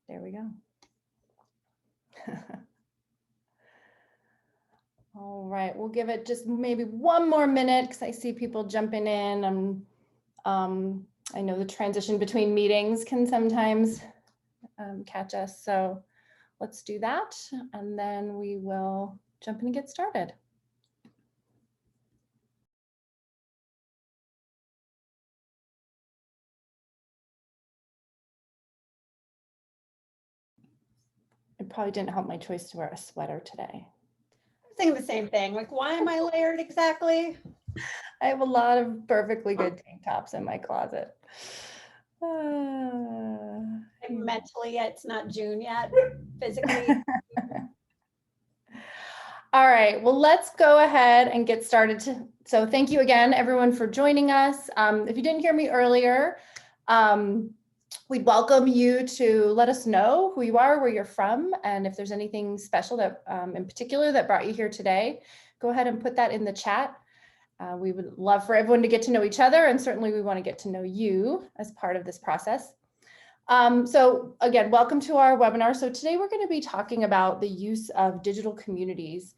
There we go. All right, we'll give it just maybe one more minute because I see people jumping in. I know the transition between meetings can sometimes catch us, so let's do that, and then we will jump in and get started. It probably didn't help my choice to wear a sweater today. I'm thinking the same thing. Like, why am I layered exactly? I have a lot of perfectly good tank tops in my closet. Mentally, it's not June yet. Physically. All right, well, let's go ahead and get started. So thank you again, everyone, for joining us. If you didn't hear me earlier, we'd welcome you to let us know who you are, where you're from, and if there's anything special that in particular that brought you here today, go ahead and put that in the chat. We would love for everyone to get to know each other, and certainly we want to get to know you as part of this process. So again, welcome to our webinar. So today we're going to be talking about the use of digital communities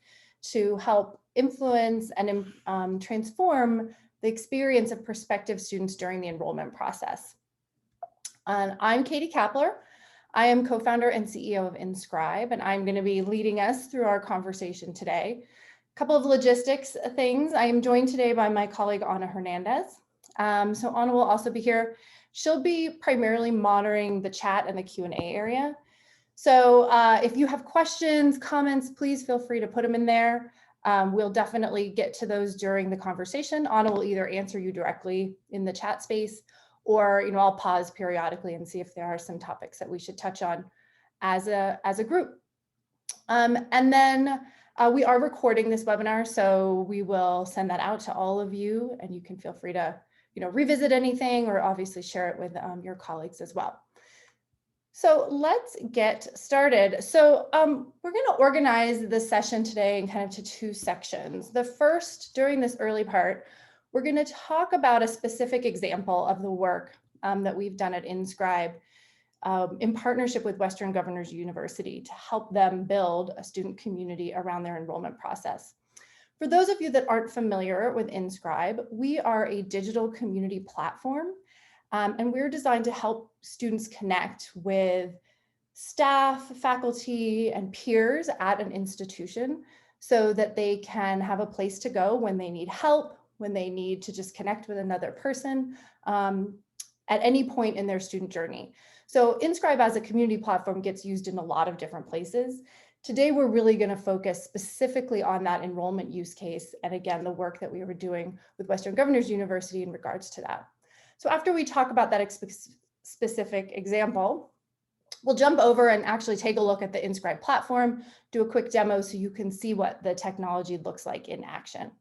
to help influence and transform the experience of prospective students during the enrollment process. And I'm Katie Kapler. I am co-founder and CEO of Inscribe, and I'm going to be leading us through our conversation today. A couple of logistics things. I am joined today by my colleague, Ana Hernandez. So Ana will also be here. She'll be primarily monitoring the chat and the Q&A area. So if you have questions, comments, please feel free to put them in there. We'll definitely get to those during the conversation. Ana will either answer you directly in the chat space, or I'll pause periodically and see if there are some topics that we should touch on as a group. And then we are recording this webinar, so we will send that out to all of you, and you can feel free to revisit anything or obviously share it with your colleagues as well. So let's get started. So we're going to organize this session today in kind of to two sections. The first, during this early part, we're going to talk about a specific example of the work that we've done at Inscribe in partnership with Western Governors University to help them build a student community around their enrollment process. For those of you that aren't familiar with Inscribe, we are a digital community platform, and we're designed to help students connect with staff, faculty, and peers at an institution so that they can have a place to go when they need help, when they need to just connect with another person at any point in their student journey. So Inscribe as a community platform gets used in a lot of different places. Today, we're really going to focus specifically on that enrollment use case, and again, the work that we were doing with Western Governors University in regards to that. So after we talk about that specific example, we'll jump over and actually take a look at the Inscribe platform, do a quick demo so you can see what the technology looks like in action.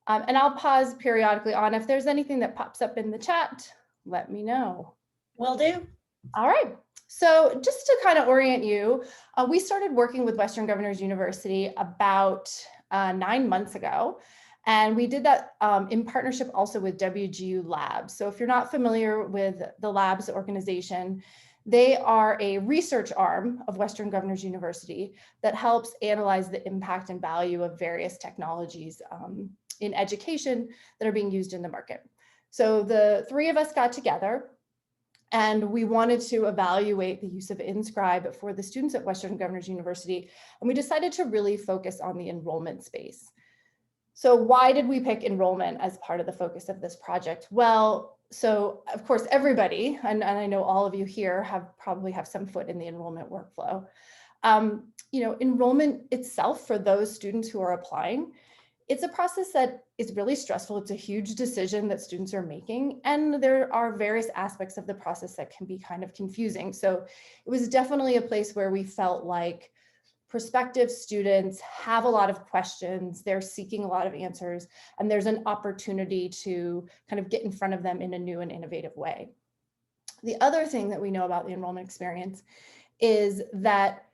And I'll pause periodically on if there's anything that pops up in the chat, let me know. Will do. All right. So just to kind of orient you, we started working with Western Governors University about 9 months ago. And we did that in partnership also with WGU Labs. So if you're not familiar with the Labs organization, they are a research arm of Western Governors University that helps analyze the impact and value of various technologies in education that are being used in the market. So the three of us got together, and we wanted to evaluate the use of Inscribe for the students at Western Governors University. And we decided to really focus on the enrollment space. So why did we pick enrollment as part of the focus of this project? Well, so of course, everybody, and I know all of you here probably have some foot in the enrollment workflow. Enrollment itself for those students who are applying, it's a process that is really stressful. It's a huge decision that students are making, and there are various aspects of the process that can be kind of confusing. So it was definitely a place where we felt like prospective students have a lot of questions, they're seeking a lot of answers, and there's an opportunity to kind of get in front of them in a new and innovative way. The other thing that we know about the enrollment experience is that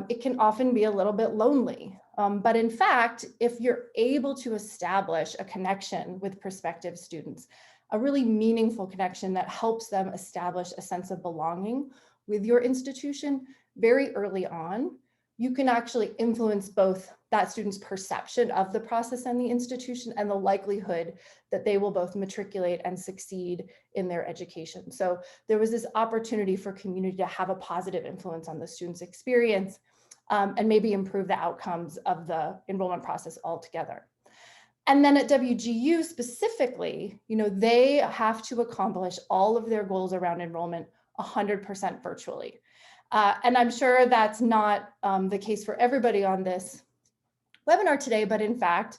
it can often be a little bit lonely. But in fact, if you're able to establish a connection with prospective students, a really meaningful connection that helps them establish a sense of belonging, with your institution very early on, you can actually influence both that student's perception of the process and the institution and the likelihood that they will both matriculate and succeed in their education. So there was this opportunity for community to have a positive influence on the student's experience and maybe improve the outcomes of the enrollment process altogether. And then at WGU specifically, they have to accomplish all of their goals around enrollment 100% virtually. And I'm sure that's not the case for everybody on this webinar today, but in fact,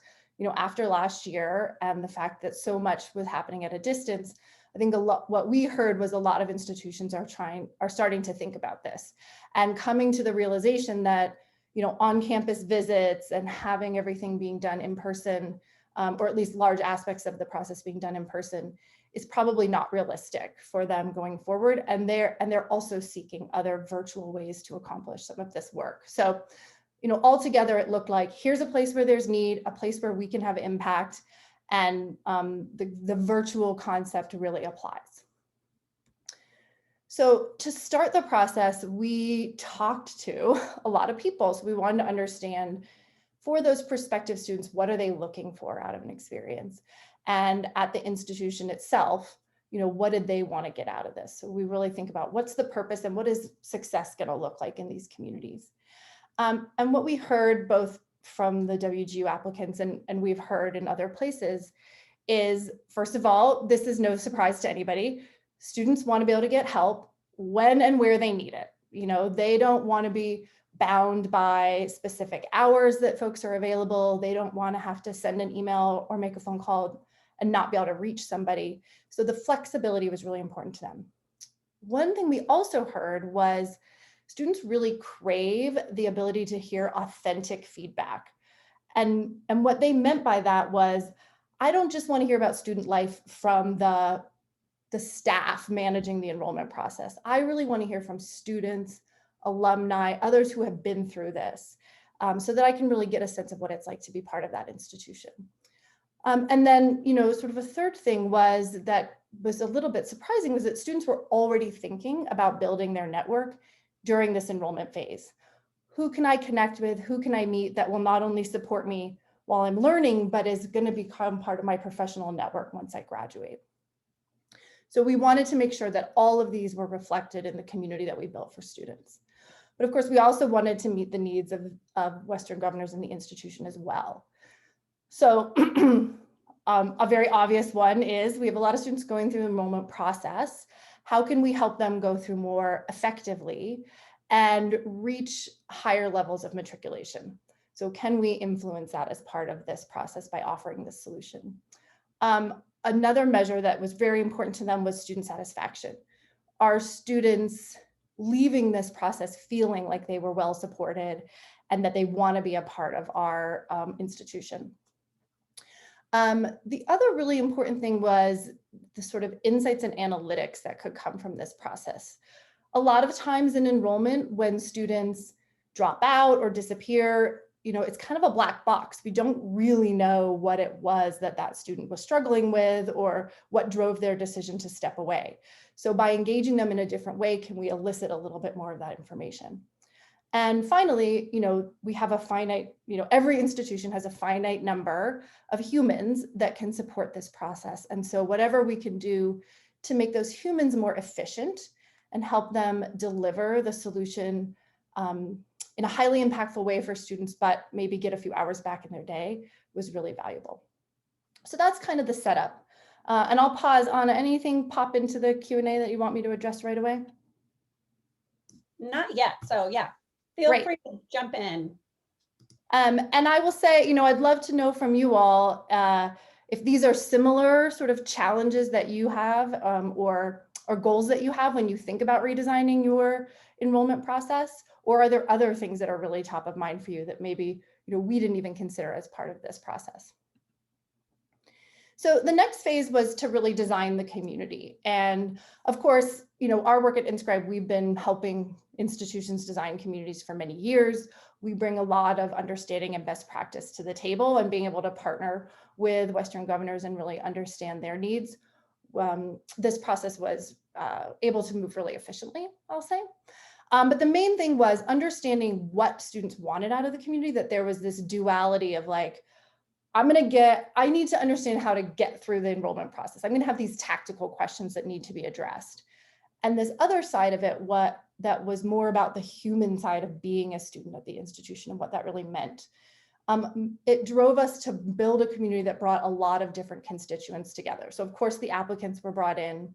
after last year and the fact that so much was happening at a distance, I think what we heard was a lot of institutions are starting to think about this and coming to the realization that, on-campus visits and having everything being done in person, or at least large aspects of the process being done in person, is probably not realistic for them going forward. And they're also seeking other virtual ways to accomplish some of this work. So, altogether, it looked like here's a place where there's need, a place where we can have impact, and the virtual concept really applies. So to start the process, we talked to a lot of people. So we wanted to understand, for those prospective students, what are they looking for out of an experience? And at the institution itself, what did they want to get out of this? So we really think about what's the purpose and what is success going to look like in these communities? And what we heard both from the WGU applicants and we've heard in other places is, first of all, this is no surprise to anybody. Students want to be able to get help when and where they need it. They don't want to be bound by specific hours that folks are available. They don't want to have to send an email or make a phone call and not be able to reach somebody. So the flexibility was really important to them. One thing we also heard was students really crave the ability to hear authentic feedback. And what they meant by that was, I don't just want to hear about student life from the staff managing the enrollment process. I really want to hear from students, alumni, others who have been through this, so that I can really get a sense of what it's like to be part of that institution. And then, sort of a third thing that was a little bit surprising was that students were already thinking about building their network during this enrollment phase. Who can I connect with? Who can I meet that will not only support me while I'm learning, but is going to become part of my professional network once I graduate? So we wanted to make sure that all of these were reflected in the community that we built for students. But of course, we also wanted to meet the needs of Western governors in the institution as well. So a very obvious one is we have a lot of students going through the enrollment process. How can we help them go through more effectively and reach higher levels of matriculation? So can we influence that as part of this process by offering this solution? Another measure that was very important to them was student satisfaction. Are students leaving this process feeling like they were well supported and that they want to be a part of our institution? The other really important thing was the sort of insights and analytics that could come from this process. A lot of times in enrollment, when students drop out or disappear, it's kind of a black box. We don't really know what it was that student was struggling with or what drove their decision to step away. So by engaging them in a different way, can we elicit a little bit more of that information? And finally, we have a finite, every institution has a finite number of humans that can support this process. And so whatever we can do to make those humans more efficient and help them deliver the solution in a highly impactful way for students, but maybe get a few hours back in their day, was really valuable. So that's kind of the setup. And I'll pause. Anna, anything pop into the Q&A that you want me to address right away? Not yet. So yeah, feel free to jump in. And I will say, I'd love to know from you all if these are similar sort of challenges that you have or goals that you have when you think about redesigning your enrollment process, or are there other things that are really top of mind for you that maybe we didn't even consider as part of this process? So the next phase was to really design the community. And of course, our work at Inscribe, we've been helping institutions design communities for many years. We bring a lot of understanding and best practice to the table, and being able to partner with Western governors and really understand their needs this process was able to move really efficiently, I'll say. But the main thing was understanding what students wanted out of the community, that there was this duality of like, I need to understand how to get through the enrollment process. I'm going to have these tactical questions that need to be addressed. And this other side of it, that was more about the human side of being a student at the institution and what that really meant. It drove us to build a community that brought a lot of different constituents together. So of course the applicants were brought in.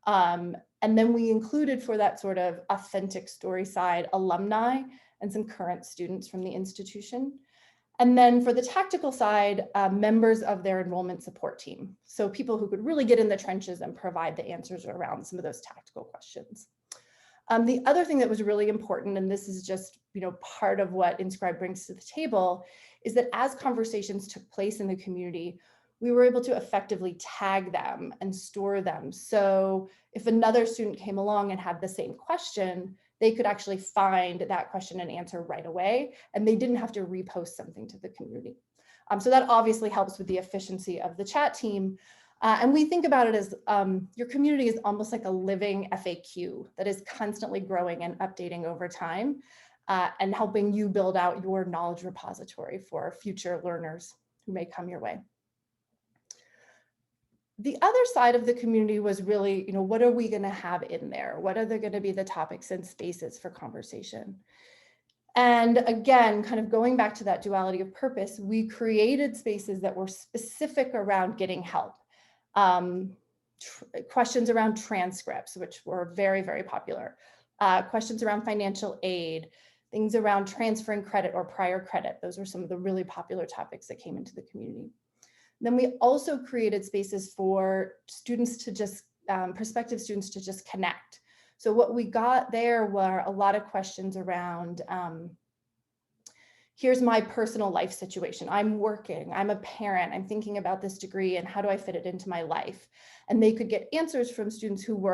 And then we included, for that sort of authentic story side, alumni and some current students from the institution. And then for the tactical side, members of their enrollment support team. So people who could really get in the trenches and provide the answers around some of those tactical questions. The other thing that was really important, and this is just part of what Inscribe brings to the table, is that as conversations took place in the community, we were able to effectively tag them and store them. So if another student came along and had the same question, they could actually find that question and answer right away, and they didn't have to repost something to the community. So that obviously helps with the efficiency of the chat team. And we think about it as your community is almost like a living FAQ that is constantly growing and updating over time, and helping you build out your knowledge repository for future learners who may come your way. The other side of the community was really, what are we going to have in there? What are going to be the topics and spaces for conversation? And again, kind of going back to that duality of purpose, we created spaces that were specific around getting help. Questions around transcripts, which were very, very popular. Questions around financial aid, things around transferring credit or prior credit. Those were some of the really popular topics that came into the community. Then we also created spaces for students to just, prospective students to just connect. So what we got there were a lot of questions around, here's my personal life situation. I'm working, I'm a parent, I'm thinking about this degree and how do I fit it into my life? And they could get answers from students who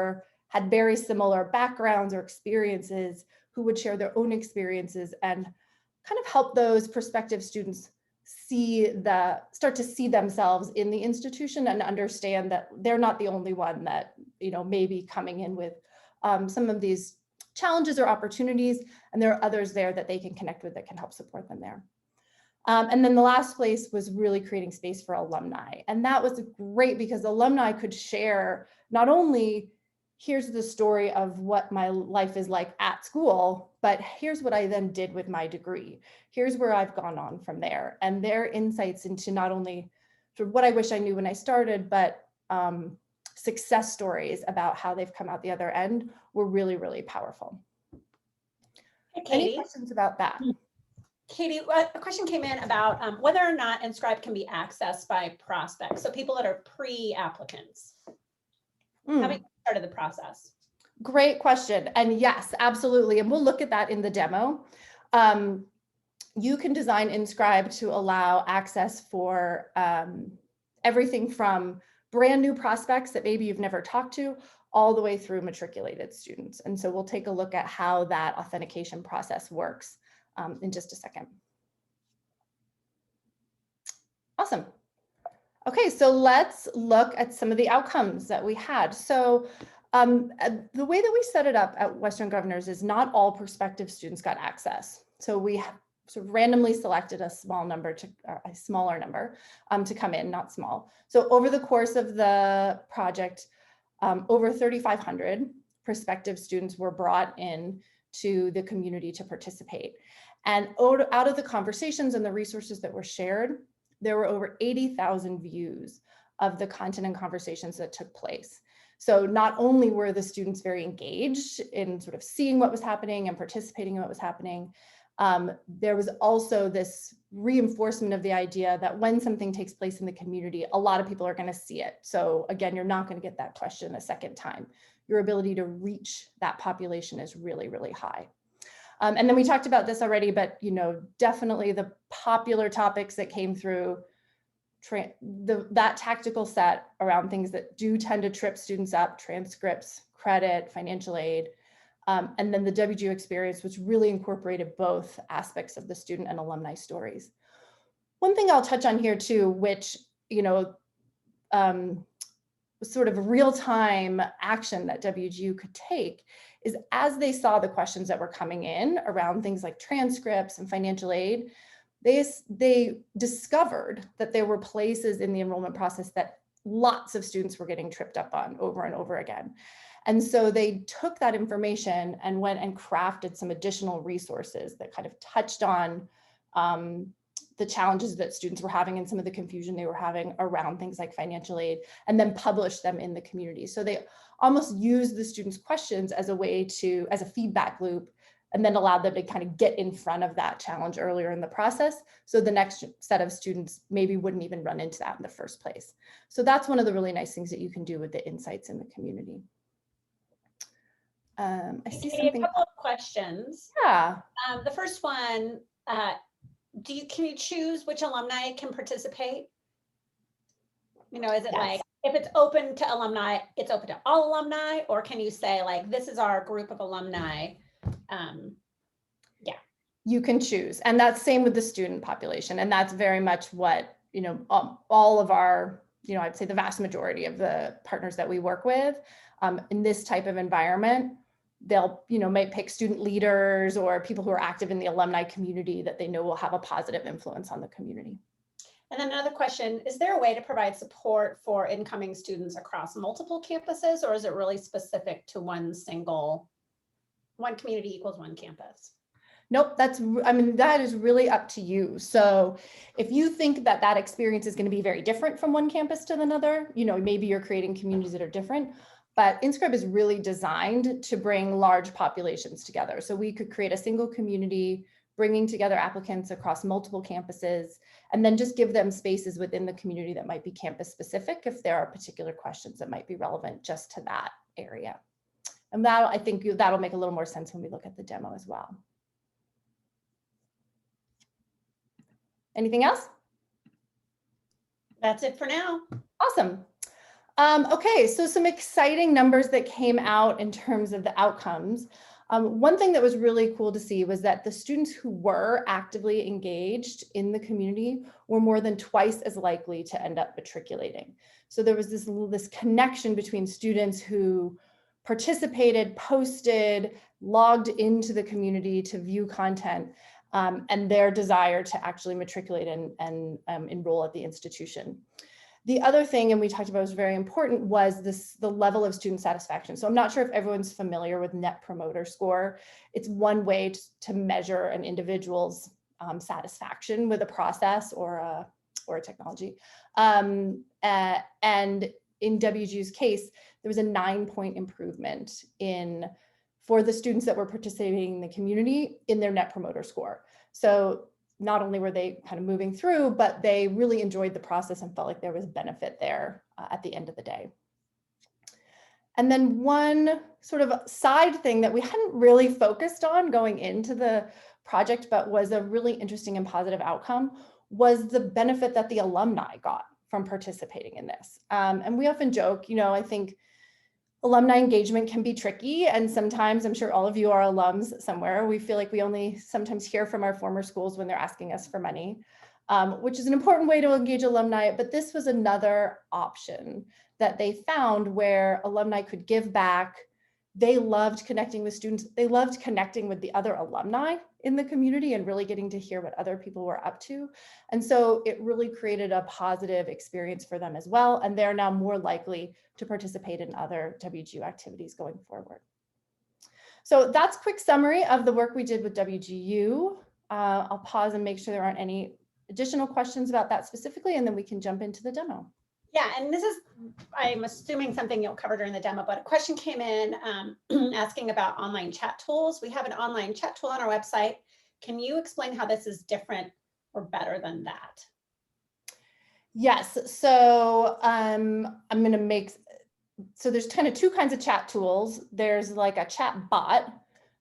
had very similar backgrounds or experiences, who would share their own experiences and kind of help those prospective students start to see themselves in the institution and understand that they're not the only one that may be coming in with some of these challenges or opportunities, and there are others there that they can connect with that can help support them there. And then the last place was really creating space for alumni, and that was great because alumni could share not only here's the story of what my life is like at school, but here's what I then did with my degree. Here's where I've gone on from there. And their insights into not only sort of what I wish I knew when I started, but success stories about how they've come out the other end were really, really powerful. Hey, Katie. Any questions about that? Katie, a question came in about whether or not Inscribe can be accessed by prospects, so people that are pre-applicants. Having started the process. Great question. And yes, absolutely. And we'll look at that in the demo. You can design Inscribe to allow access for everything from brand new prospects that maybe you've never talked to, all the way through matriculated students. And so we'll take a look at how that authentication process works in just a second. Awesome. Okay, so let's look at some of the outcomes that we had. So the way that we set it up at Western Governors is not all prospective students got access. So we sort of randomly selected a smaller number to come in, not small. So over the course of the project, over 3,500 prospective students were brought in to the community to participate. And out of the conversations and the resources that were shared, there were over 80,000 views of the content and conversations that took place. So not only were the students very engaged in sort of seeing what was happening and participating in what was happening, there was also this reinforcement of the idea that when something takes place in the community, a lot of people are going to see it. So again, you're not going to get that question a second time. Your ability to reach that population is really, really high. And then we talked about this already, but definitely the popular topics that came through that tactical set around things that do tend to trip students up: transcripts, credit, financial aid, and then the WGU experience, which really incorporated both aspects of the student and alumni stories. One thing I'll touch on here too, which sort of real-time action that WGU could take is as they saw the questions that were coming in around things like transcripts and financial aid, they discovered that there were places in the enrollment process that lots of students were getting tripped up on over and over again. And so they took that information and went and crafted some additional resources that kind of touched on the challenges that students were having and some of the confusion they were having around things like financial aid, and then published them in the community. So they almost used the students' questions as a way to, as a feedback loop, and then allowed them to kind of get in front of that challenge earlier in the process. So the next set of students maybe wouldn't even run into that in the first place. So that's one of the really nice things that you can do with the insights in the community. I see something. A couple of questions. Yeah. The first one, can you choose which alumni can participate? You know, is it like, if it's open to alumni, it's open to all alumni, or can you say like, this is our group of alumni? Yeah. You can choose. And that's same with the student population. And that's very much what, you know, all of our, you know, I'd say the vast majority of the partners that we work with in this type of environment, they'll, you know, might pick student leaders or people who are active in the alumni community that they know will have a positive influence on the community. And then another question, is there a way to provide support for incoming students across multiple campuses, or is it really specific to one community equals one campus? Nope, that is really up to you. So if you think that that experience is going to be very different from one campus to another, you know, maybe you're creating communities that are different. But Inscribe is really designed to bring large populations together. So we could create a single community, bringing together applicants across multiple campuses, and then just give them spaces within the community that might be campus specific if there are particular questions that might be relevant just to that area. And that, I think that'll make a little more sense when we look at the demo as well. Anything else? That's it for now. Awesome. Okay, so some exciting numbers that came out in terms of the outcomes. One thing that was really cool to see was that the students who were actively engaged in the community were more than twice as likely to end up matriculating. So there was this connection between students who participated, posted, logged into the community to view content, and their desire to actually matriculate and enroll at the institution. The other thing, and we talked about was very important, was the level of student satisfaction. So I'm not sure if everyone's familiar with Net Promoter Score. It's one way to measure an individual's satisfaction with a process or a technology. And in WGU's case, there was a 9-point improvement for the students that were participating in the community in their Net Promoter Score. So not only were they kind of moving through, but they really enjoyed the process and felt like there was benefit there at the end of the day. And then one sort of side thing that we hadn't really focused on going into the project, but was a really interesting and positive outcome, was the benefit that the alumni got from participating in this. And we often joke, you know, I think alumni engagement can be tricky, and sometimes, I'm sure all of you are alums somewhere, we feel like we only sometimes hear from our former schools when they're asking us for money, which is an important way to engage alumni, but this was another option that they found where alumni could give back. They loved connecting with students. They loved connecting with the other alumni in the community and really getting to hear what other people were up to. And so it really created a positive experience for them as well. And they're now more likely to participate in other WGU activities going forward. So that's a quick summary of the work we did with WGU. I'll pause and make sure there aren't any additional questions about that specifically, and then we can jump into the demo. Yeah, and this is, I'm assuming something you'll cover during the demo, but a question came in asking about online chat tools. We have an online chat tool on our website. Can you explain how this is different or better than that? Yes, so so there's kind of two kinds of chat tools. There's like a chat bot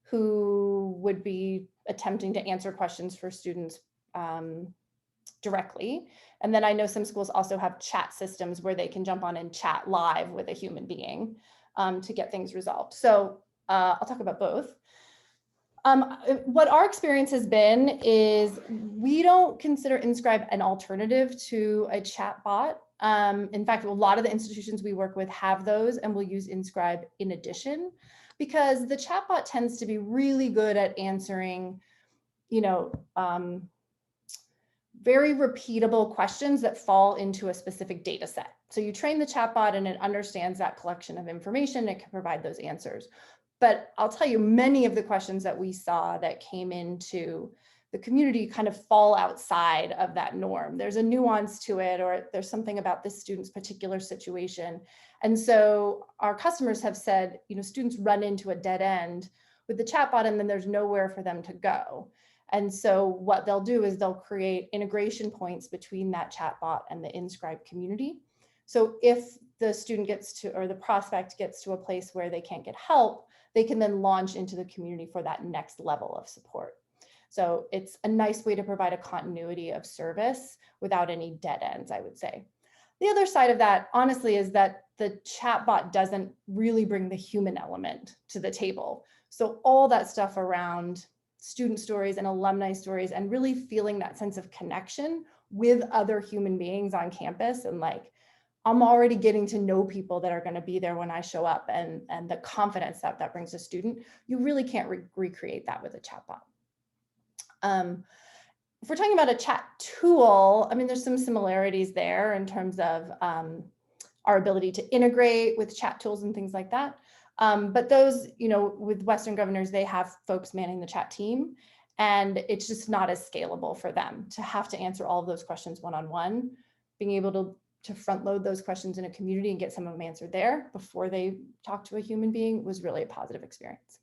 who would be attempting to answer questions for students directly. And then I know some schools also have chat systems where they can jump on and chat live with a human being to get things resolved. So I'll talk about both. What our experience has been is we don't consider Inscribe an alternative to a chat bot. In fact, a lot of the institutions we work with have those and will use Inscribe in addition, because the chatbot tends to be really good at answering, very repeatable questions that fall into a specific data set. So you train the chatbot and it understands that collection of information. It can provide those answers. But I'll tell you, many of the questions that we saw that came into the community kind of fall outside of that norm. There's a nuance to it, or there's something about this student's particular situation. And so our customers have said, students run into a dead end with the chatbot and then there's nowhere for them to go. And so what they'll do is they'll create integration points between that chatbot and the Inscribe community. So if the student gets to, or the prospect gets to a place where they can't get help, they can then launch into the community for that next level of support. So it's a nice way to provide a continuity of service without any dead ends, I would say. The other side of that, honestly, is that the chatbot doesn't really bring the human element to the table. So all that stuff around student stories and alumni stories and really feeling that sense of connection with other human beings on campus, and like, I'm already getting to know people that are going to be there when I show up, and the confidence that that brings a student, you really can't recreate that with a chatbot. If we're talking about a chat tool, I mean, there's some similarities there in terms of our ability to integrate with chat tools and things like that. But those, with Western Governors, they have folks manning the chat team, and it's just not as scalable for them to have to answer all of those questions one-on-one. Being able to front load those questions in a community and get some of them answered there before they talk to a human being was really a positive experience.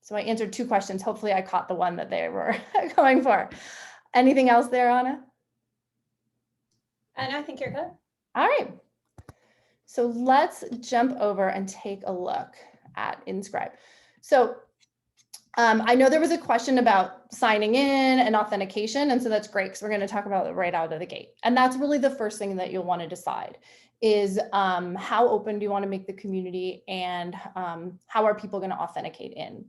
So I answered 2 questions. Hopefully I caught the one that they were going for. Anything else there, Anna? And I think you're good. All right. So let's jump over and take a look at Inscribe. So I know there was a question about signing in and authentication, and so that's great because we're going to talk about it right out of the gate. And that's really the first thing that you'll want to decide is how open do you want to make the community, and how are people going to authenticate in?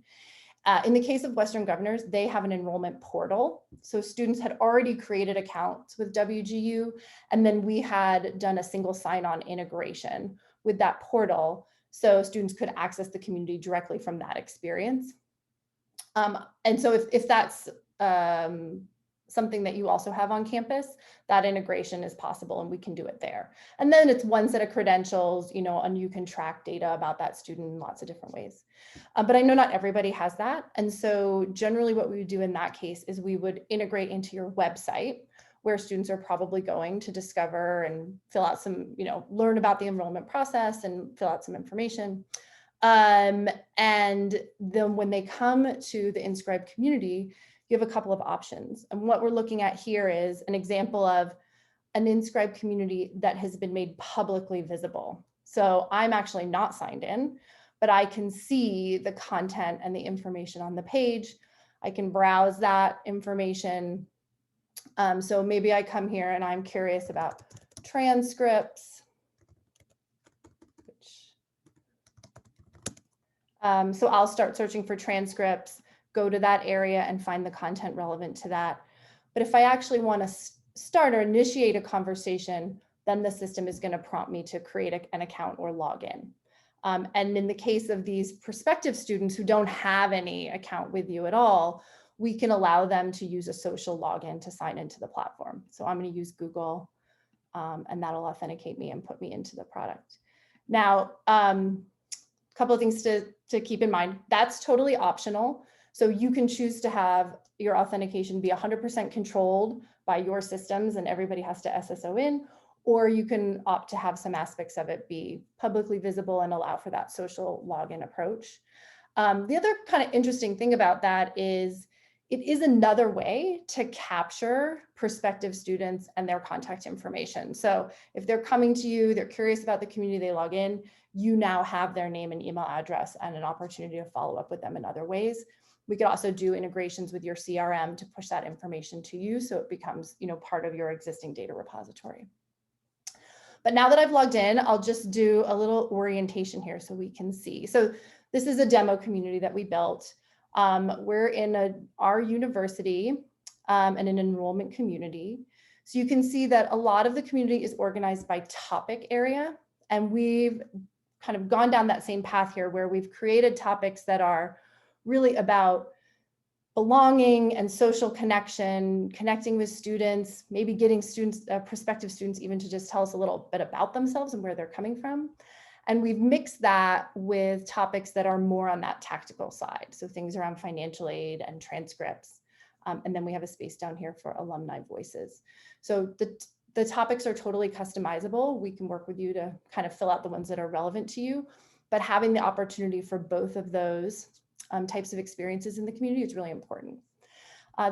In the case of Western Governors, they have an enrollment portal. So students had already created accounts with WGU, and then we had done a single sign-on integration with that portal, so students could access the community directly from that experience. And so if that's something that you also have on campus, that integration is possible and we can do it there. And then it's one set of credentials, and you can track data about that student in lots of different ways. But I know not everybody has that. And so generally what we would do in that case is we would integrate into your website, where students are probably going to discover and fill out some, learn about the enrollment process and fill out some information. And then when they come to the Inscribe community, you have a couple of options. And what we're looking at here is an example of an Inscribe community that has been made publicly visible. So I'm actually not signed in, but I can see the content and the information on the page. I can browse that information. So maybe I come here and I'm curious about transcripts. So I'll start searching for transcripts, go to that area and find the content relevant to that. But if I actually want to start or initiate a conversation, then the system is going to prompt me to create an account or log in. And in the case of these prospective students who don't have any account with you at all, we can allow them to use a social login to sign into the platform. So I'm going to use Google, and that'll authenticate me and put me into the product. Now, couple of things to keep in mind. That's totally optional. So you can choose to have your authentication be 100% controlled by your systems and everybody has to SSO in, or you can opt to have some aspects of it be publicly visible and allow for that social login approach. The other kind of interesting thing about that is it is another way to capture prospective students and their contact information. So if they're coming to you, they're curious about the community, they log in, you now have their name and email address and an opportunity to follow up with them in other ways. We could also do integrations with your CRM to push that information to you so it becomes, part of your existing data repository. But now that I've logged in, I'll just do a little orientation here so we can see. So this is a demo community that we built. We're in our university and an enrollment community. So you can see that a lot of the community is organized by topic area, and we've kind of gone down that same path here where we've created topics that are really about belonging and social connection, connecting with students, maybe getting students, prospective students even to just tell us a little bit about themselves and where they're coming from. And we've mixed that with topics that are more on that tactical side. So things around financial aid and transcripts. And then we have a space down here for alumni voices. So the topics are totally customizable. We can work with you to kind of fill out the ones that are relevant to you, but having the opportunity for both of those types of experiences in the community is really important.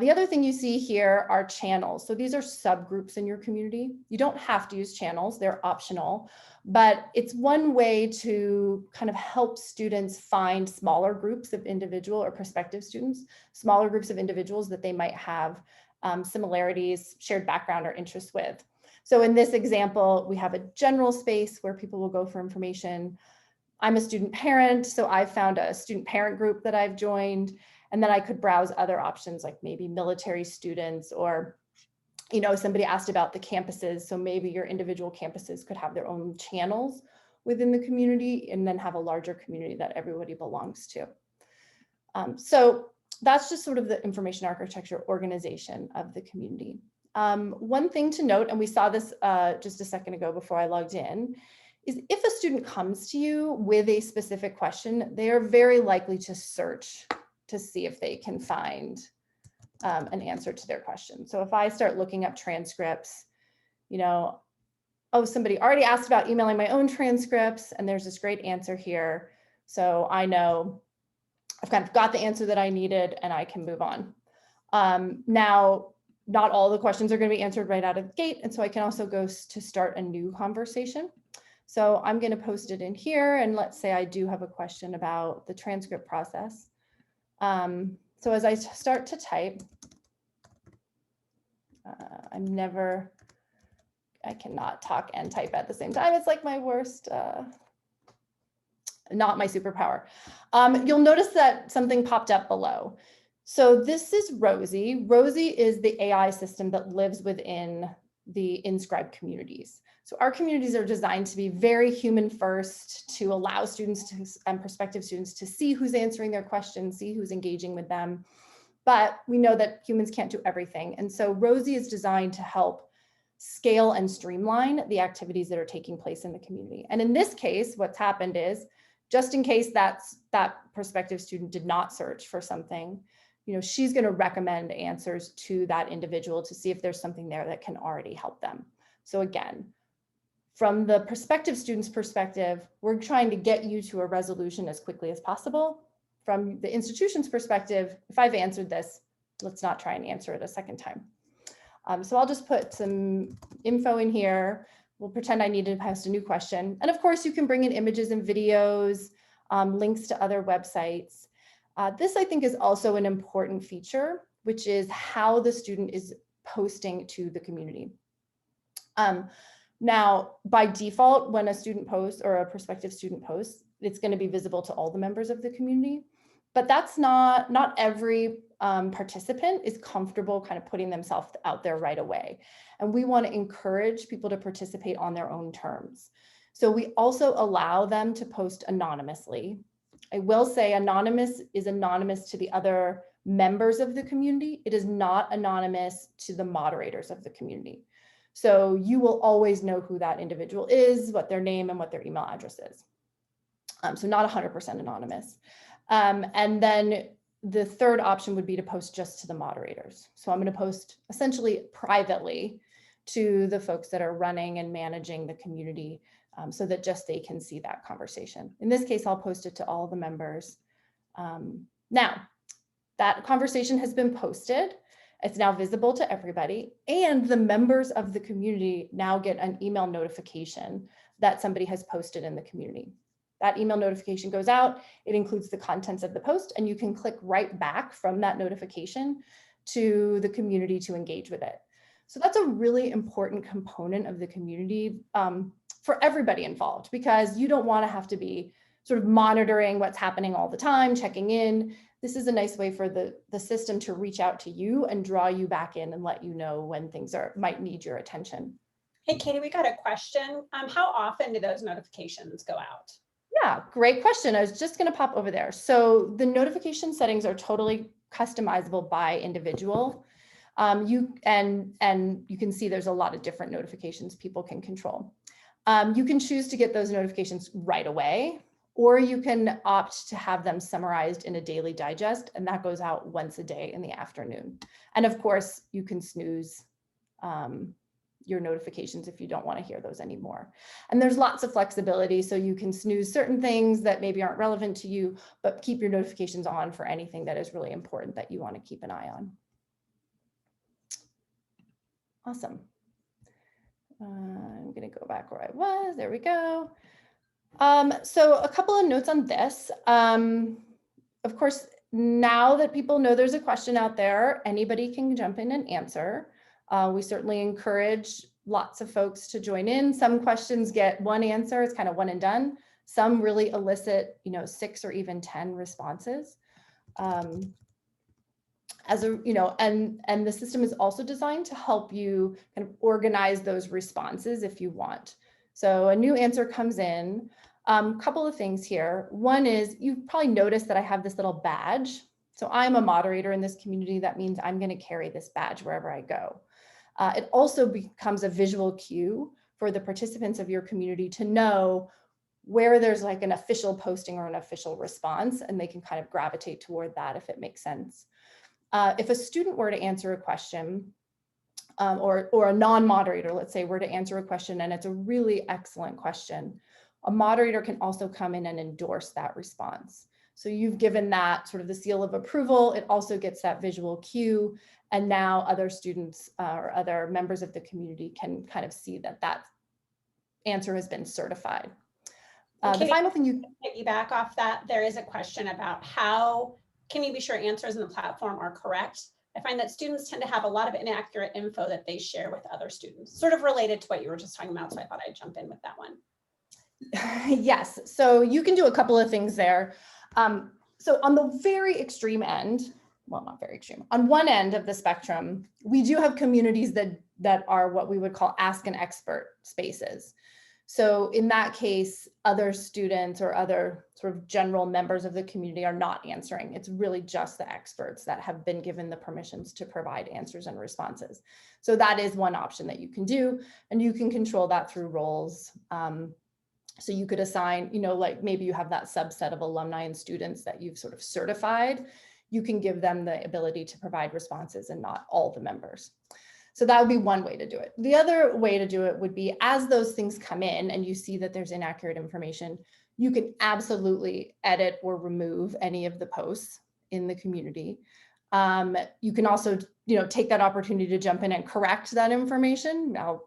The other thing you see here are channels. So these are subgroups in your community. You don't have to use channels, they're optional, but it's one way to kind of help students find smaller groups of individual or prospective students, smaller groups of individuals that they might have similarities, shared background or interests with. So in this example, we have a general space where people will go for information. I'm a student parent, so I've found a student parent group that I've joined, and then I could browse other options like maybe military students, or, you know, somebody asked about the campuses. So maybe your individual campuses could have their own channels within the community and then have a larger community that everybody belongs to. So that's just sort of the information architecture organization of the community. One thing to note, and we saw this just a second ago before I logged in, is if a student comes to you with a specific question, they are very likely to search to see if they can find an answer to their question. So if I start looking up transcripts, you know, oh, somebody already asked about emailing my own transcripts, and there's this great answer here. So I know I've kind of got the answer that I needed and I can move on. Now, not all the questions are going to be answered right out of the gate. And so I can also go to start a new conversation. So I'm going to post it in here. And let's say I do have a question about the transcript process. So as I start to type, I cannot talk and type at the same time. It's like my worst, not my superpower. You'll notice that something popped up below. So this is Rosie. Rosie is the AI system that lives within the Inscribe communities. So our communities are designed to be very human first, to allow students and prospective students to see who's answering their questions, see who's engaging with them. But we know that humans can't do everything. And so Rosie is designed to help scale and streamline the activities that are taking place in the community. And in this case, what's happened is, just in case that prospective student did not search for something, you know, she's going to recommend answers to that individual to see if there's something there that can already help them. So again, from the prospective student's perspective, we're trying to get you to a resolution as quickly as possible. From the institution's perspective, if I've answered this, let's not try and answer it a second time. So I'll just put some info in here. We'll pretend I need to post a new question. And of course, you can bring in images and videos, links to other websites. This, I think, is also an important feature, which is how the student is posting to the community. Now, by default, when a student posts or a prospective student posts, it's going to be visible to all the members of the community. But that's not every participant is comfortable kind of putting themselves out there right away. And we want to encourage people to participate on their own terms. So we also allow them to post anonymously. I will say anonymous is anonymous to the other members of the community. It is not anonymous to the moderators of the community. So you will always know who that individual is, what their name and what their email address is. So not 100% anonymous. And then the third option would be to post just to the moderators. So I'm going to post essentially privately to the folks that are running and managing the community, so that just they can see that conversation. In this case, I'll post it to all the members. Now, that conversation has been posted. It's now visible to everybody, and the members of the community now get an email notification that somebody has posted in the community. That email notification goes out, it includes the contents of the post, and you can click right back from that notification to the community to engage with it. So that's a really important component of the community for everybody involved, because you don't want to have to be sort of monitoring what's happening all the time, checking in. This is a nice way for the system to reach out to you and draw you back in and let you know when things might need your attention. Hey, Katie, we got a question. How often do those notifications go out? Yeah, great question. I was just going to pop over there. So the notification settings are totally customizable by individual. You can see there's a lot of different notifications people can control. You can choose to get those notifications right away, or you can opt to have them summarized in a daily digest, and that goes out once a day in the afternoon. And of course, you can snooze your notifications if you don't want to hear those anymore. And there's lots of flexibility, so you can snooze certain things that maybe aren't relevant to you, but keep your notifications on for anything that is really important that you want to keep an eye on. Awesome. I'm going to go back where I was. There we go. So a couple of notes on this. Of course, now that people know there's a question out there, anybody can jump in and answer. We certainly encourage lots of folks to join in. Some questions get one answer, it's kind of one and done. Some really elicit, 6 or even 10 responses. And the system is also designed to help you kind of organize those responses if you want. So a new answer comes in. Couple of things here. One is, you've probably noticed that I have this little badge. So I'm a moderator in this community. That means I'm going to carry this badge wherever I go. It also becomes a visual cue for the participants of your community to know where there's like an official posting or an official response, and they can kind of gravitate toward that if it makes sense. If a student were to answer a question, or a non-moderator, let's say, were to answer a question and it's a really excellent question, a moderator can also come in and endorse that response. So you've given that sort of the seal of approval. It also gets that visual cue. And now other students or other members of the community can kind of see that that answer has been certified. The final thing you piggyback off that, there is a question about how can you be sure answers in the platform are correct? I find that students tend to have a lot of inaccurate info that they share with other students, sort of related to what you were just talking about. So I thought I'd jump in with that one. Yes, so you can do a couple of things there. So on the very extreme end, well, not very extreme, on one end of the spectrum, we do have communities that are what we would call ask an expert spaces. So in that case, other students or other sort of general members of the community are not answering. It's really just the experts that have been given the permissions to provide answers and responses. So that is one option that you can do, and you can control that through roles. So you could assign, like maybe you have that subset of alumni and students that you've sort of certified. You can give them the ability to provide responses and not all the members. So that would be one way to do it. The other way to do it would be, as those things come in and you see that there's inaccurate information, you can absolutely edit or remove any of the posts in the community. You can also, take that opportunity to jump in and correct that information. Now,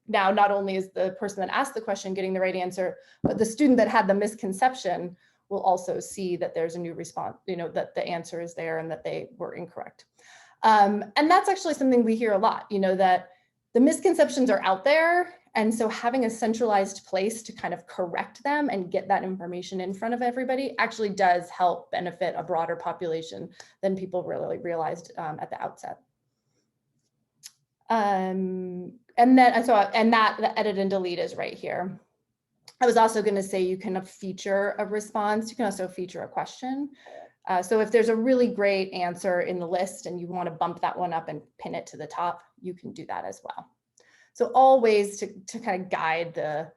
not only is the person that asked the question getting the right answer, but the student that had the misconception will also see that there's a new response, that the answer is there and that they were incorrect. And that's actually something we hear a lot, that the misconceptions are out there. And so having a centralized place to kind of correct them and get that information in front of everybody actually does help benefit a broader population than people really realized at the outset. And that the edit and delete is right here. I was also going to say you can feature a response. You can also feature a question. So if there's a really great answer in the list and you want to bump that one up and pin it to the top, you can do that as well. So all ways to kind of guide the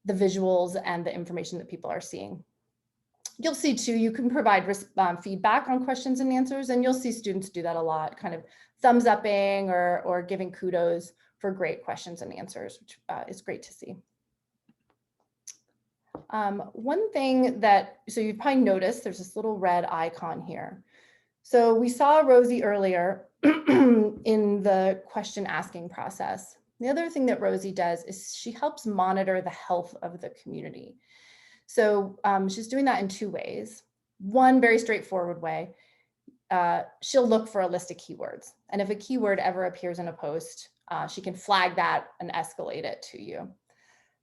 visuals and the information that people are seeing. You'll see too, you can provide feedback on questions and answers, and you'll see students do that a lot, kind of thumbs upping or giving kudos for great questions and answers, which is great to see. One thing so you've probably noticed there's this little red icon here. So we saw Rosie earlier in the question asking process. The other thing that Rosie does is she helps monitor the health of the community. So she's doing that in 2 ways. One very straightforward way, she'll look for a list of keywords. And if a keyword ever appears in a post, she can flag that and escalate it to you.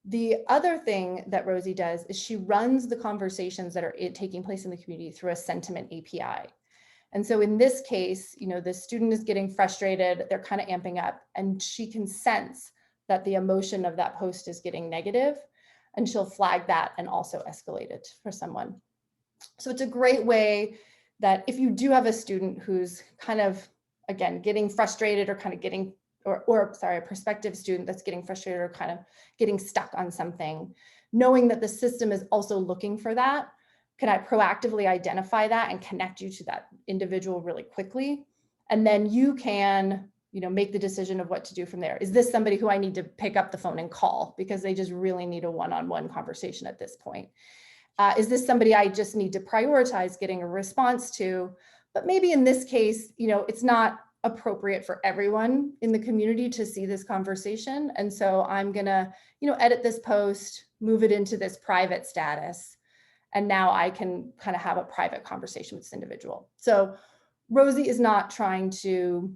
The other thing that Rosie does is she runs the conversations that are taking place in the community through a sentiment API. And so in this case, the student is getting frustrated, they're kind of amping up, and she can sense that the emotion of that post is getting negative, and she'll flag that and also escalate it for someone. So it's a great way that if you do have a student who's kind of, again, getting frustrated or kind of getting, or sorry, a prospective student that's getting frustrated or kind of getting stuck on something, knowing that the system is also looking for that, can I proactively identify that and connect you to that individual really quickly? And then you can, make the decision of what to do from there. Is this somebody who I need to pick up the phone and call because they just really need a one-on-one conversation at this point? Is this somebody I just need to prioritize getting a response to? But maybe in this case, it's not appropriate for everyone in the community to see this conversation. And so I'm gonna, edit this post, move it into this private status. And now I can kind of have a private conversation with this individual. So Rosie is not trying to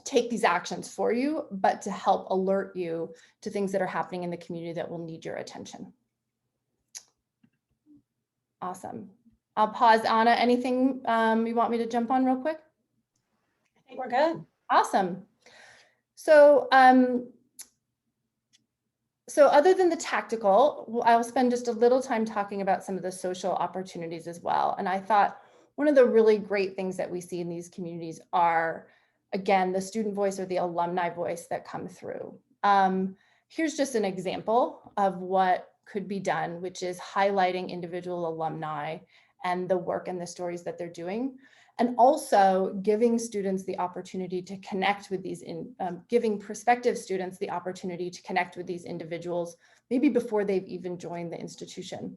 take these actions for you, but to help alert you to things that are happening in the community that will need your attention. Awesome. I'll pause. Anna, anything you want me to jump on real quick? I think we're good. Awesome. So, so other than the tactical, I'll spend just a little time talking about some of the social opportunities as well. And I thought one of the really great things that we see in these communities are, again, the student voice or the alumni voice that come through. Here's just an example of what could be done, which is highlighting individual alumni and the work and the stories that they're doing, and also giving students the opportunity to connect with these, giving prospective students the opportunity to connect with these individuals, maybe before they've even joined the institution.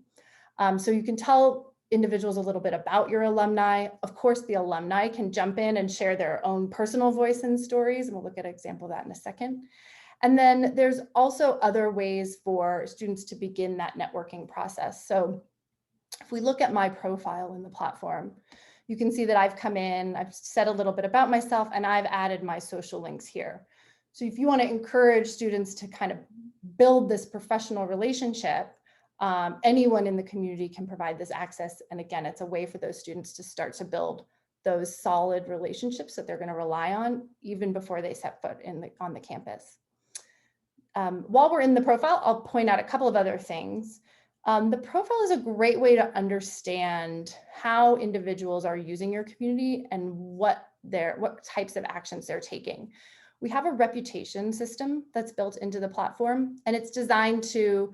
So you can tell individuals a little bit about your alumni. Of course, the alumni can jump in and share their own personal voice and stories, and we'll look at an example of that in a second. And then there's also other ways for students to begin that networking process. So if we look at my profile in the platform, you can see that I've come in, I've said a little bit about myself, and I've added my social links here. So if you want to encourage students to kind of build this professional relationship, anyone in the community can provide this access. And again, it's a way for those students to start to build those solid relationships that they're going to rely on even before they set foot on the campus. While we're in the profile, I'll point out a couple of other things. The profile is a great way to understand how individuals are using your community and what types of actions they're taking. We have a reputation system that's built into the platform, and it's designed to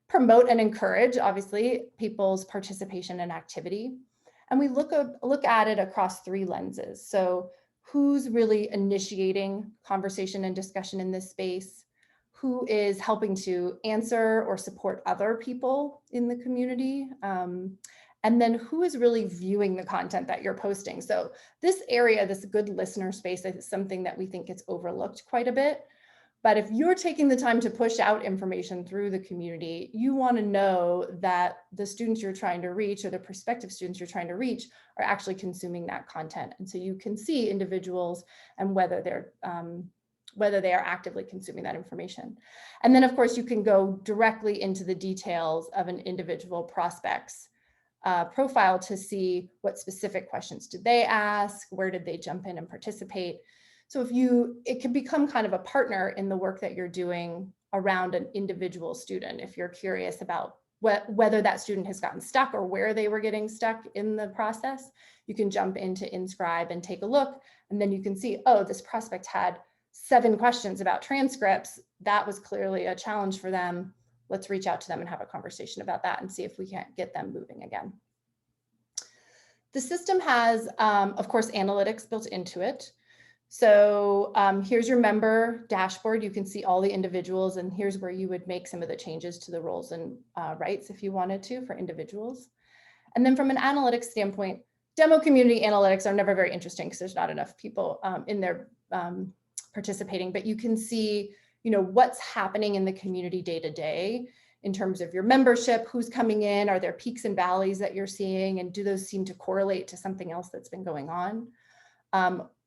promote and encourage, obviously, people's participation and activity. And we look at it across 3 lenses. So who's really initiating conversation and discussion in this space? Who is helping to answer or support other people in the community? And then who is really viewing the content that you're posting? So this area, this good listener space, is something that we think gets overlooked quite a bit. But if you're taking the time to push out information through the community, you want to know that the students you're trying to reach or the prospective students you're trying to reach are actually consuming that content. And so you can see individuals and whether they are actively consuming that information. And then of course you can go directly into the details of an individual prospect's profile to see what specific questions did they ask, where did they jump in and participate. So it can become kind of a partner in the work that you're doing around an individual student. If you're curious about whether that student has gotten stuck or where they were getting stuck in the process, you can jump into Inscribe and take a look. And then you can see, oh, this prospect had 7 questions about transcripts. That was clearly a challenge for them. Let's reach out to them and have a conversation about that and see if we can't get them moving again. The system has, of course, analytics built into it. So here's your member dashboard. You can see all the individuals, and here's where you would make some of the changes to the roles and rights if you wanted to for individuals. And then from an analytics standpoint, demo community analytics are never very interesting because there's not enough people in there participating, but you can see, what's happening in the community day to day in terms of your membership, who's coming in, are there peaks and valleys that you're seeing, and do those seem to correlate to something else that's been going on?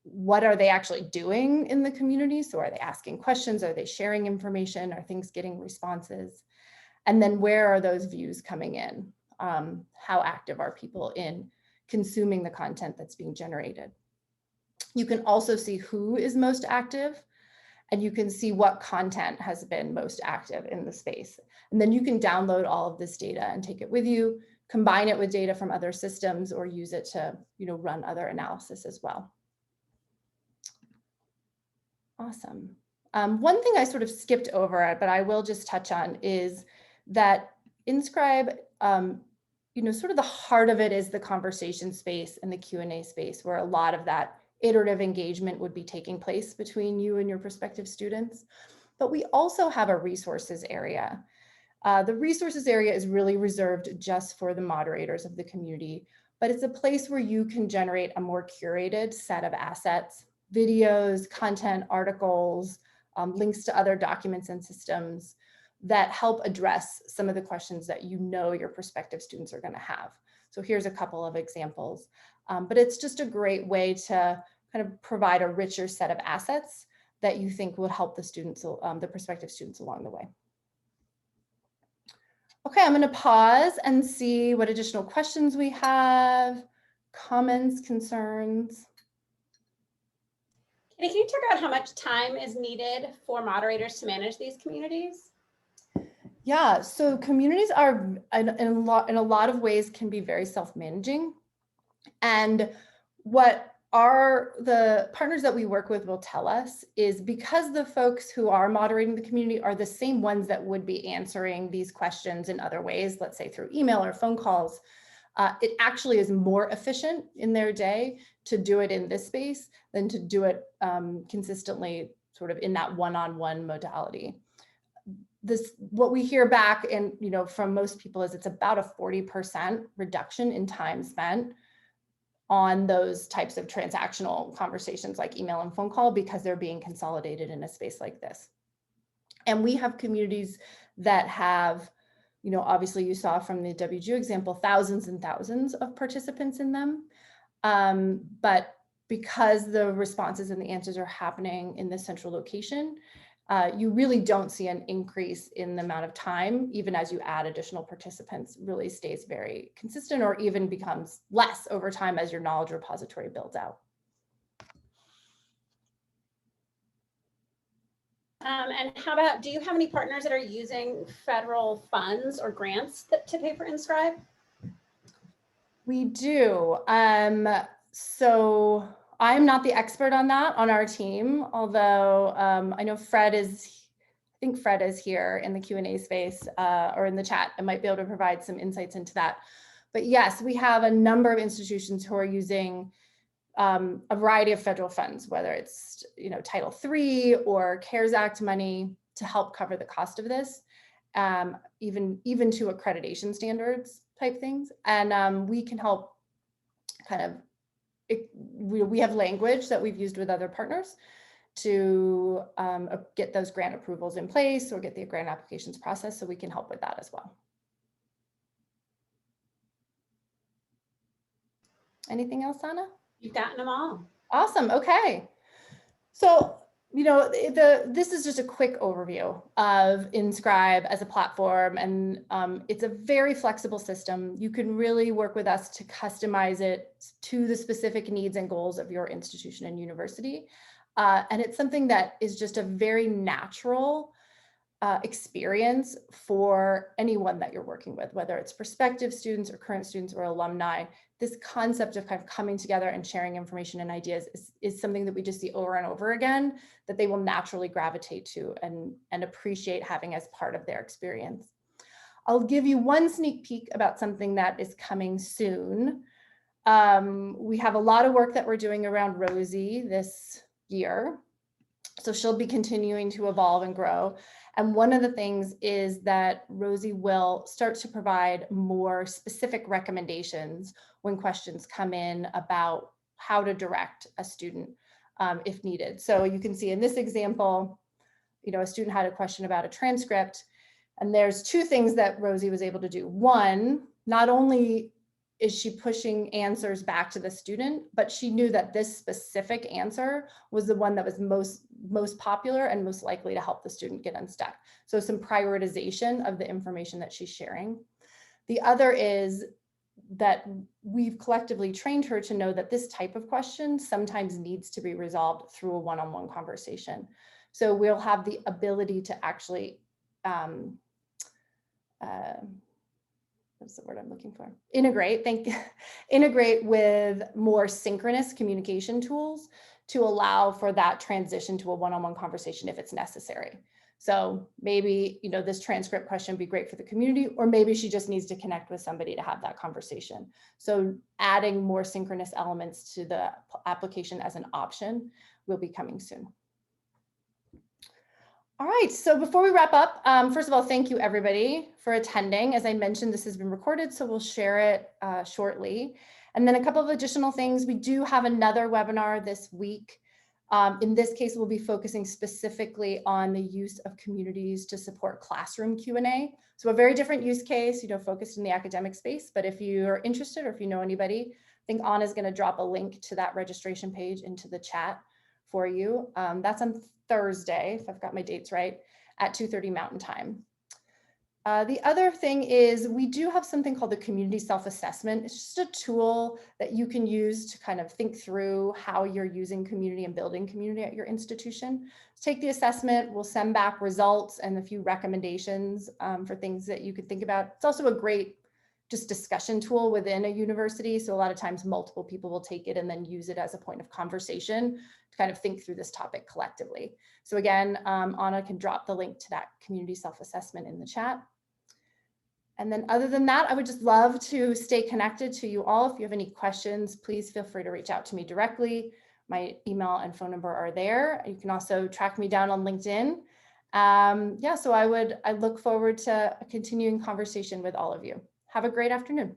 what are they actually doing in the community? So are they asking questions? Are they sharing information? Are things getting responses? And then where are those views coming in? How active are people in consuming the content that's being generated? You can also see who is most active, and you can see what content has been most active in the space. And then you can download all of this data and take it with you, combine it with data from other systems, or use it to, run other analysis as well. Awesome. One thing I sort of skipped over, but I will just touch on, is that Inscribe, sort of the heart of it is the conversation space and the Q&A space, where a lot of that iterative engagement would be taking place between you and your prospective students. But we also have a resources area. The resources area is really reserved just for the moderators of the community, but it's a place where you can generate a more curated set of assets, videos, content, articles, links to other documents and systems that help address some of the questions that your prospective students are going to have. So here's a couple of examples, but it's just a great way to kind of provide a richer set of assets that you think will help the students, the prospective students along the way. Okay, I'm going to pause and see what additional questions we have, comments, concerns. Can you talk about how much time is needed for moderators to manage these communities? Yeah, so communities are in a lot of ways can be very self-managing. And what the partners that we work with will tell us is, because the folks who are moderating the community are the same ones that would be answering these questions in other ways, let's say through email or phone calls, it actually is more efficient in their day to do it in this space than to do it consistently sort of in that one-on-one modality. What we hear back and from most people is it's about a 40% reduction in time spent on those types of transactional conversations like email and phone call, because they're being consolidated in a space like this. And we have communities that have, obviously you saw from the WGU example, thousands and thousands of participants in them. But because the responses and the answers are happening in this central location, you really don't see an increase in the amount of time, even as you add additional participants. Really stays very consistent, or even becomes less over time as your knowledge repository builds out. And how about, do you have any partners that are using federal funds or grants to pay for Inscribe? We do. So I'm not the expert on that on our team, although I know Fred is here in the Q&A space or in the chat and might be able to provide some insights into that. But yes, we have a number of institutions who are using a variety of federal funds, whether it's Title III or CARES Act money to help cover the cost of this, even to accreditation standards type things. And we can help kind of, we have language that we've used with other partners to get those grant approvals in place or get the grant applications processed, so we can help with that as well. Anything else, Anna? You've gotten them all. Awesome. Okay. So, this is just a quick overview of Inscribe as a platform, and it's a very flexible system. You can really work with us to customize it to the specific needs and goals of your institution and university. And it's something that is just a very natural experience for anyone that you're working with, whether it's prospective students or current students or alumni. This concept of kind of coming together and sharing information and ideas is something that we just see over and over again, that they will naturally gravitate to and appreciate having as part of their experience. I'll give you one sneak peek about something that is coming soon. We have a lot of work that we're doing around Rosie this year. So she'll be continuing to evolve and grow. And one of the things is that Rosie will start to provide more specific recommendations when questions come in about how to direct a student if needed. So you can see in this example, a student had a question about a transcript, and there's two things that Rosie was able to do. One, not only is she pushing answers back to the student, but she knew that this specific answer was the one that was most popular and most likely to help the student get unstuck. So some prioritization of the information that she's sharing. The other is that we've collectively trained her to know that this type of question sometimes needs to be resolved through a one-on-one conversation. So we'll have the ability to actually, what's the word I'm looking for? Integrate with more synchronous communication tools to allow for that transition to a one-on-one conversation if it's necessary. So maybe, you know, this transcript question would be great for the community, or maybe she just needs to connect with somebody to have that conversation. So adding more synchronous elements to the application as an option will be coming soon. All right, so before we wrap up, first of all, thank you everybody for attending. As I mentioned, this has been recorded, so we'll share it shortly. And then a couple of additional things. We do have another webinar this week. In this case, we'll be focusing specifically on the use of communities to support classroom Q&A. So a very different use case, you know, focused in the academic space. But if you're interested or if you know anybody, I think Anna's going to drop a link to that registration page into the chat for you. That's on Thursday, if I've got my dates right, at 2:30 Mountain Time. The other thing is we do have something called the community self-assessment. It's just a tool that you can use to kind of think through how you're using community and building community at your institution. Take the assessment, we'll send back results and a few recommendations for things that you could think about. It's also a great just discussion tool within a university. So a lot of times multiple people will take it and then use it as a point of conversation to kind of think through this topic collectively. So again, Anna can drop the link to that community self-assessment in the chat. And then other than that, I would just love to stay connected to you all. If you have any questions, please feel free to reach out to me directly. My email and phone number are there. You can also track me down on LinkedIn. Yeah, so I look forward to a continuing conversation with all of you. Have a great afternoon.